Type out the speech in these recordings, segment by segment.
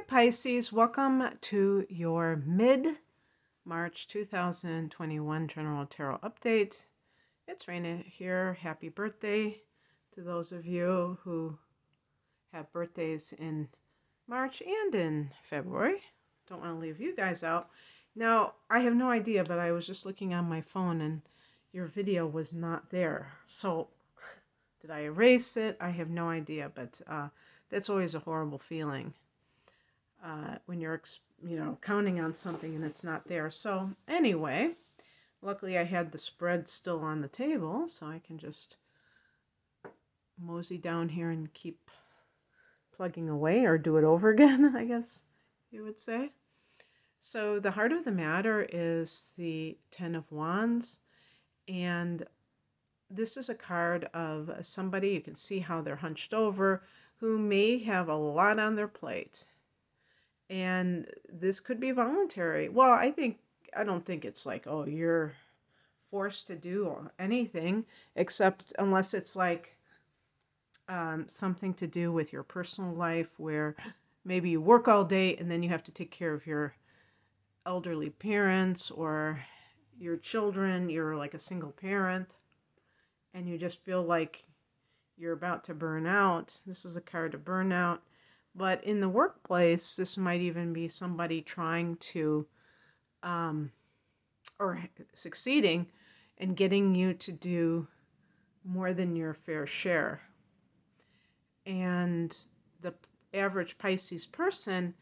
Hi Pisces, welcome to your mid-March 2021 General Tarot Update. It's Raina here. Happy birthday to those of you who have birthdays in March and in February. Don't want to leave you guys out. Now, I have no idea, but I was just looking on my phone and your video was not there. So, did I erase it? I have no idea, but that's always a horrible feeling. When you're, counting on something and it's not there. So anyway, luckily I had the spread still on the table, so I can just mosey down here and keep plugging away or do it over again, I guess you would say. So the heart of the matter is the Ten of Wands, and this is a card of somebody, you can see how they're hunched over, who may have a lot on their plate. And this could be voluntary. Well, I don't think it's like, oh, you're forced to do anything, except unless it's like something to do with your personal life where maybe you work all day and then you have to take care of your elderly parents or your children. You're like a single parent and you just feel like you're about to burn out. This is a card of burnout. But in the workplace, this might even be somebody trying to, or succeeding in getting you to do more than your fair share. And the average Pisces person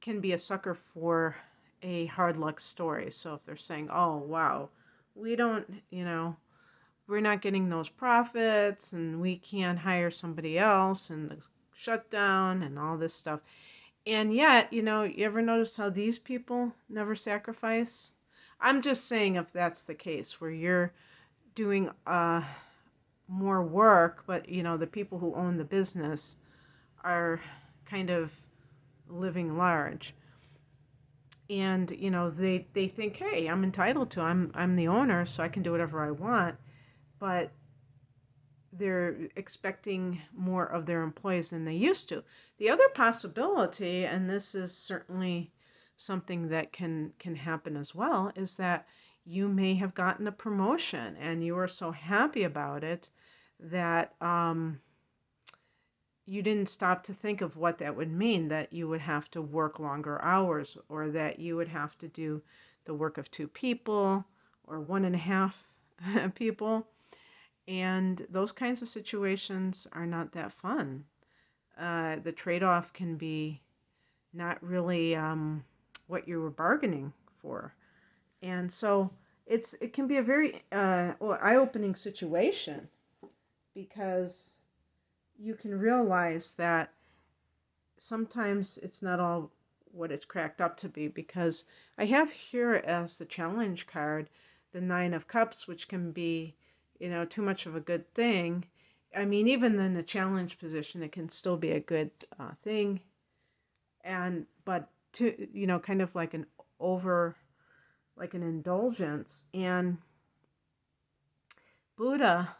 can be a sucker for a hard luck story. So if they're saying, oh, wow, we don't, we're not getting those profits and we can't hire somebody else and the shutdown and all this stuff. And yet, you ever notice how these people never sacrifice? I'm just saying if that's the case, where you're doing more work, but, the people who own the business are kind of living large. And, they think, hey, I'm entitled to, I'm the owner, so I can do whatever I want. But they're expecting more of their employees than they used to. The other possibility, and this is certainly something that can happen as well, is that you may have gotten a promotion and you were so happy about it that you didn't stop to think of what that would mean, that you would have to work longer hours or that you would have to do the work of two people or 1.5 people. And those kinds of situations are not that fun. The trade-off can be not really what you were bargaining for. And so it can be a very eye-opening situation, because you can realize that sometimes it's not all what it's cracked up to be, because I have here as the challenge card the Nine of Cups, which can be too much of a good thing. I mean, even in a challenge position, it can still be a good thing. But to, kind of like an indulgence. And Buddha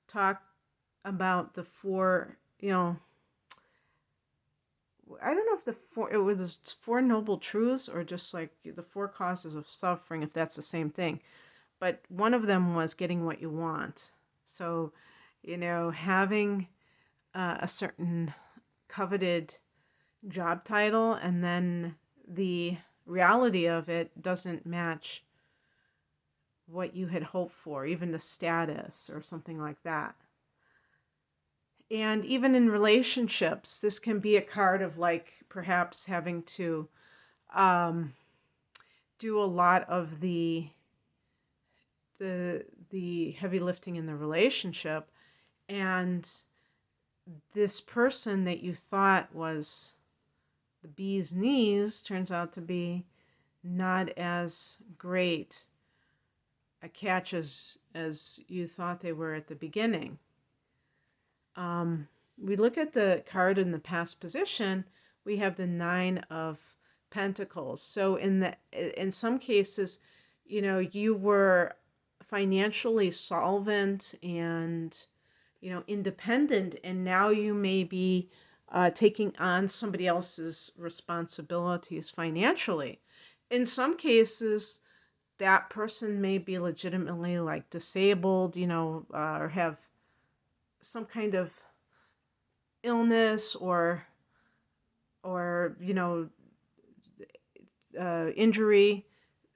talked about the four, I don't know if it was four noble truths or just like the four causes of suffering, if that's the same thing. But one of them was getting what you want. So, having a certain coveted job title and then the reality of it doesn't match what you had hoped for, even the status or something like that. And even in relationships, this can be a card of like perhaps having to do a lot of the heavy lifting in the relationship, and this person that you thought was the bee's knees turns out to be not as great a catch as you thought they were at the beginning. We look at the card in the past position, we have the Nine of Pentacles. So in some cases, you were financially solvent and independent, and now you may be taking on somebody else's responsibilities financially. In some cases, that person may be legitimately like disabled, or have some kind of illness or injury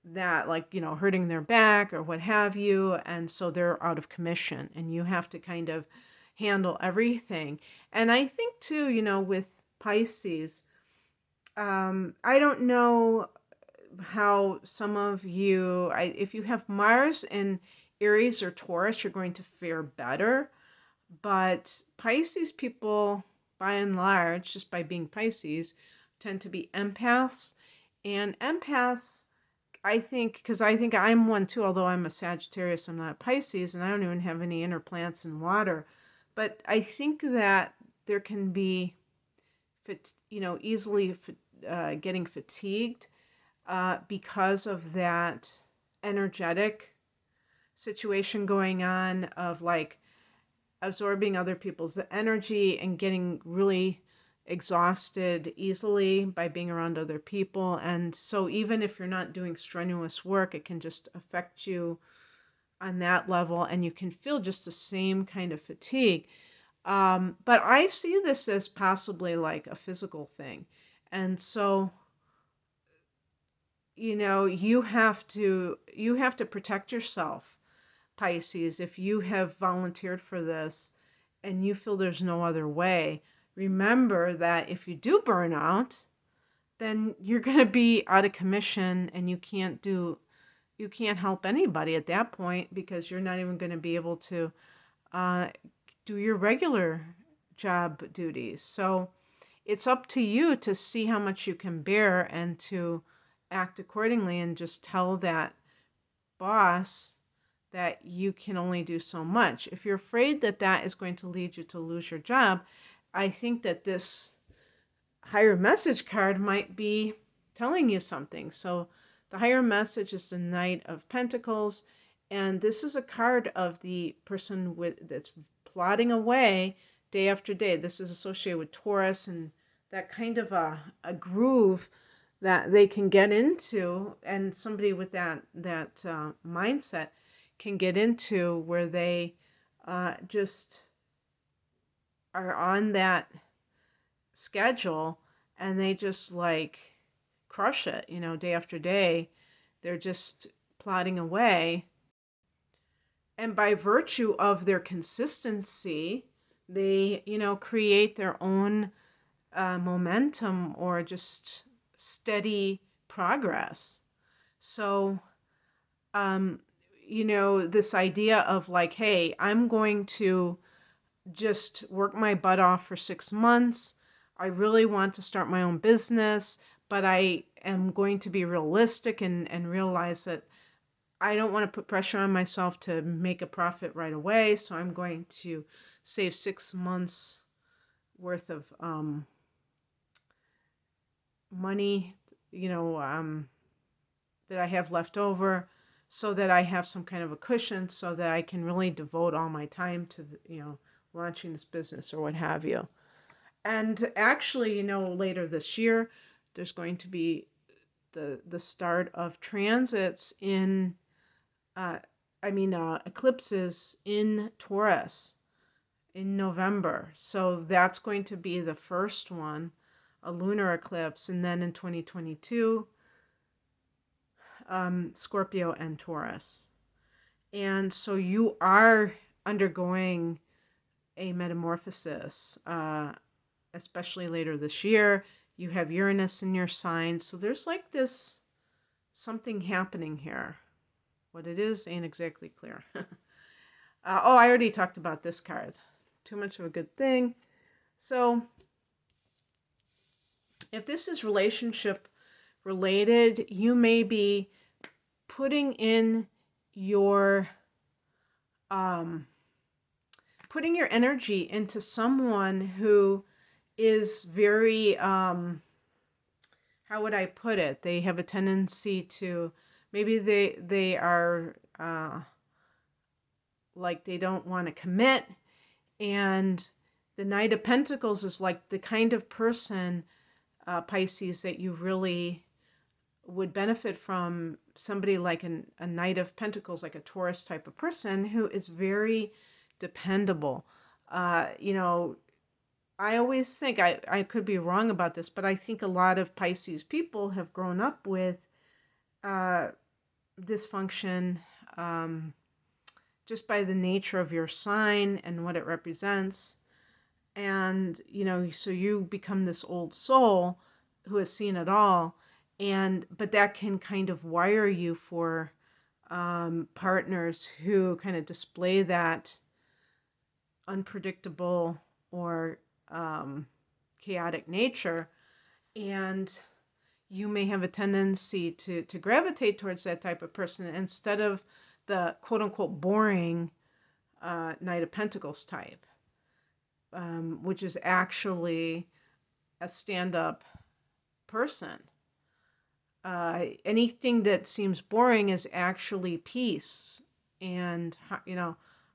that, like, hurting their back or what have you, and so they're out of commission, and you have to kind of handle everything. And I think too, with Pisces, I don't know how some of you, if you have Mars in Aries or Taurus, you're going to fare better. But Pisces people, by and large, just by being Pisces, tend to be empaths. And empaths, I think, because I think I'm one too, although I'm a Sagittarius, I'm not a Pisces, and I don't even have any inner plants in water. But I think that there can be, easily getting fatigued because of that energetic situation going on of like absorbing other people's energy and getting really exhausted easily by being around other people. And so even if you're not doing strenuous work, it can just affect you on that level, and you can feel just the same kind of fatigue. But I see this as possibly like a physical thing. And so, you have to protect yourself, Pisces. If you have volunteered for this and you feel there's no other way, remember that if you do burn out, then you're going to be out of commission, and you can't help anybody at that point, because you're not even going to be able to do your regular job duties. So it's up to you to see how much you can bear and to act accordingly, and just tell that boss that you can only do so much. If you're afraid that that is going to lead you to lose your job, I think that this higher message card might be telling you something. So the higher message is the Knight of Pentacles, and this is a card of the person that's plodding away day after day. This is associated with Taurus and that kind of a groove that they can get into, and somebody with that mindset can get into, where they just are on that schedule, and they just like crush it, day after day. They're just plodding away, and by virtue of their consistency, they create their own momentum, or just steady progress. So this idea of like, hey, I'm going to just work my butt off for 6 months. I really want to start my own business, but I am going to be realistic and realize that I don't want to put pressure on myself to make a profit right away. So I'm going to save 6 months worth of money, that I have left over, so that I have some kind of a cushion, so that I can really devote all my time to launching this business or what have you. And actually, later this year, there's going to be the start of transits in eclipses in Taurus in November. So that's going to be the first one, a lunar eclipse, and then in 2022, Scorpio and Taurus. And so you are undergoing a metamorphosis, especially later this year. You have Uranus in your sign, so there's like this something happening here. What it is ain't exactly clear. I already talked about this card. Too much of a good thing. So if this is relationship related, you may be putting in your energy into someone who is very how would I put it? They have a tendency to, maybe they are like they don't want to commit, and The Knight of Pentacles is like the kind of person, Pisces, that you really would benefit from. Somebody like a Knight of Pentacles, like a Taurus type of person who is very dependable. I always think, I could be wrong about this, but I think a lot of Pisces people have grown up with dysfunction, just by the nature of your sign and what it represents. And, so you become this old soul who has seen it all. But that can kind of wire you for partners who kind of display that unpredictable or chaotic nature. And you may have a tendency to gravitate towards that type of person instead of the quote unquote boring Knight of Pentacles type, which is actually a stand-up person. Anything that seems boring is actually peace and,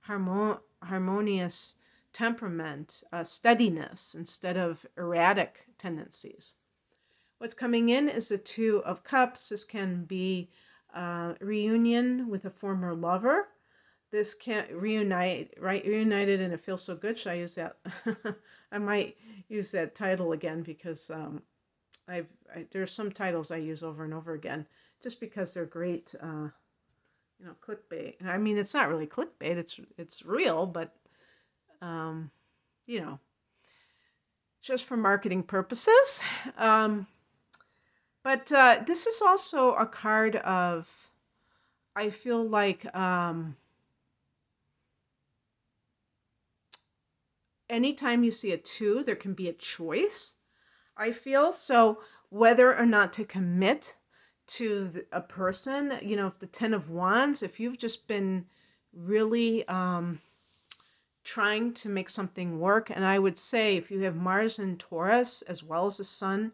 harmonious temperament, steadiness instead of erratic tendencies. What's coming in is the Two of Cups. This can be reunion with a former lover. This can reunited, and it feels so good. Should I use that? I might use that title again because there's some titles I use over and over again just because they're great, clickbait. I mean, it's not really clickbait. It's real, but just for marketing purposes. But this is also a card of, I feel like, anytime you see a two, there can be a choice, I feel. So whether or not to commit to a person, if the Ten of Wands, if you've just been really trying to make something work, and I would say if you have Mars in Taurus as well as the Sun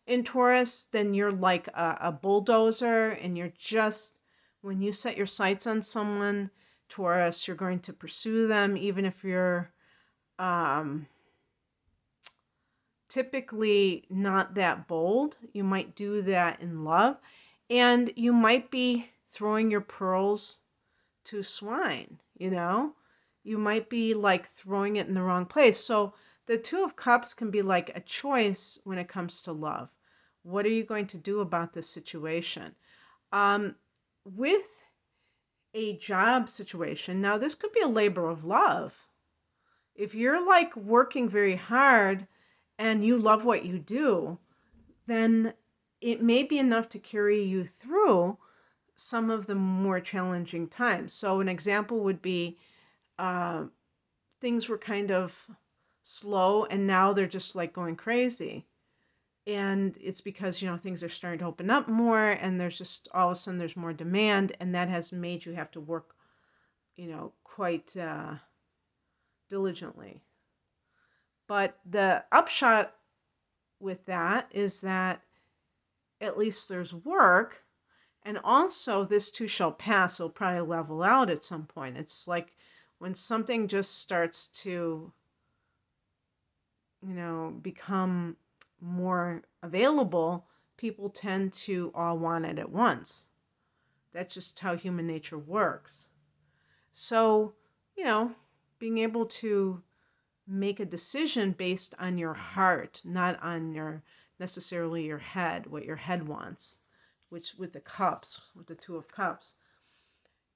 in Taurus, then you're like a bulldozer, and you're just, when you set your sights on someone, Taurus, you're going to pursue them, even if you're typically not that bold. You might do that in love, and you might be throwing your pearls to swine, you might be like throwing it in the wrong place. So the Two of Cups can be like a choice when it comes to love. What are you going to do about this situation? With a job situation, now this could be a labor of love. If you're like working very hard and you love what you do, then it may be enough to carry you through some of the more challenging times. So an example would be things were kind of slow and now they're just like going crazy. And it's because, things are starting to open up more, and there's just all of a sudden there's more demand, and that has made you have to work, quite diligently. But the upshot with that is that at least there's work, and also this too shall pass. It'll probably level out at some point. It's like when something just starts to, become more available, people tend to all want it at once. That's just how human nature works. So, being able to make a decision based on your heart, not on necessarily your head, what your head wants, which with the Two of Cups.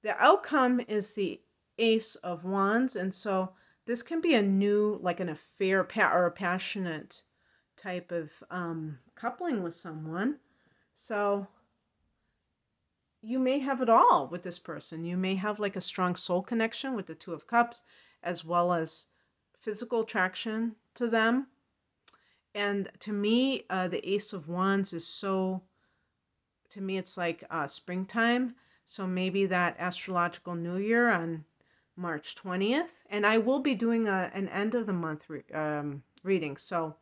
The outcome is the Ace of Wands, and so this can be a new, like an affair or a passionate type of coupling with someone. So you may have it all with this person. You may have like a strong soul connection with the Two of Cups, as well as physical attraction to them. And to me, the Ace of Wands is to me, it's like springtime. So maybe that astrological new year on March 20th. And I will be doing an end of the month reading. So,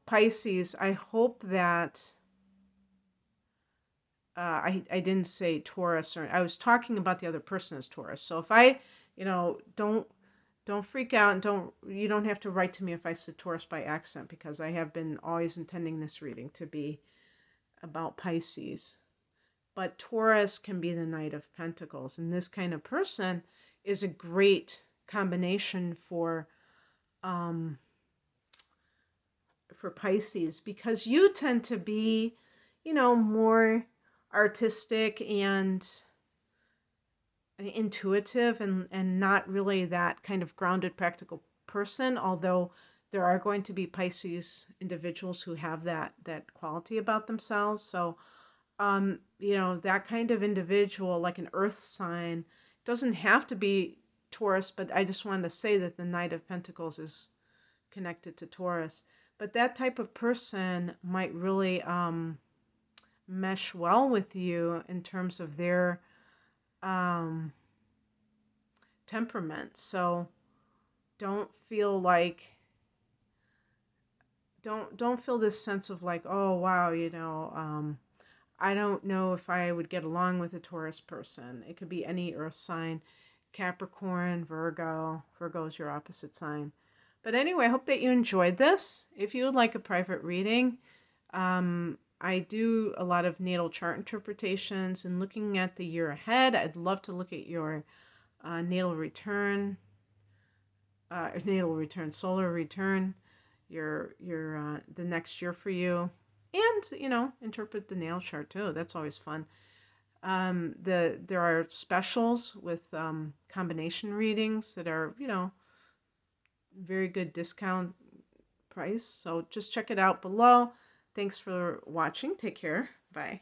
Pisces, I hope that I didn't say Taurus, or I was talking about the other person as Taurus. So if I, don't freak out, and you don't have to write to me if I said Taurus by accident, because I have been always intending this reading to be about Pisces. But Taurus can be the Knight of Pentacles, and this kind of person is a great combination for Pisces, because you tend to be, more artistic and intuitive, and not really that kind of grounded, practical person, although there are going to be Pisces individuals who have that quality about themselves. So that kind of individual, like an earth sign, doesn't have to be Taurus, but I just wanted to say that the Knight of Pentacles is connected to Taurus. But that type of person might really mesh well with you in terms of their temperament. So don't feel this sense of like, oh wow, I don't know if I would get along with a Taurus person. It could be any earth sign, Capricorn, Virgo. Virgo is your opposite sign. But anyway, I hope that you enjoyed this. If you would like a private reading, I do a lot of natal chart interpretations and looking at the year ahead. I'd love to look at your natal return, solar return, your the next year for you, and interpret the natal chart too. That's always fun. There are specials with combination readings that are very good discount price. So just check it out below. Thanks for watching. Take care. Bye.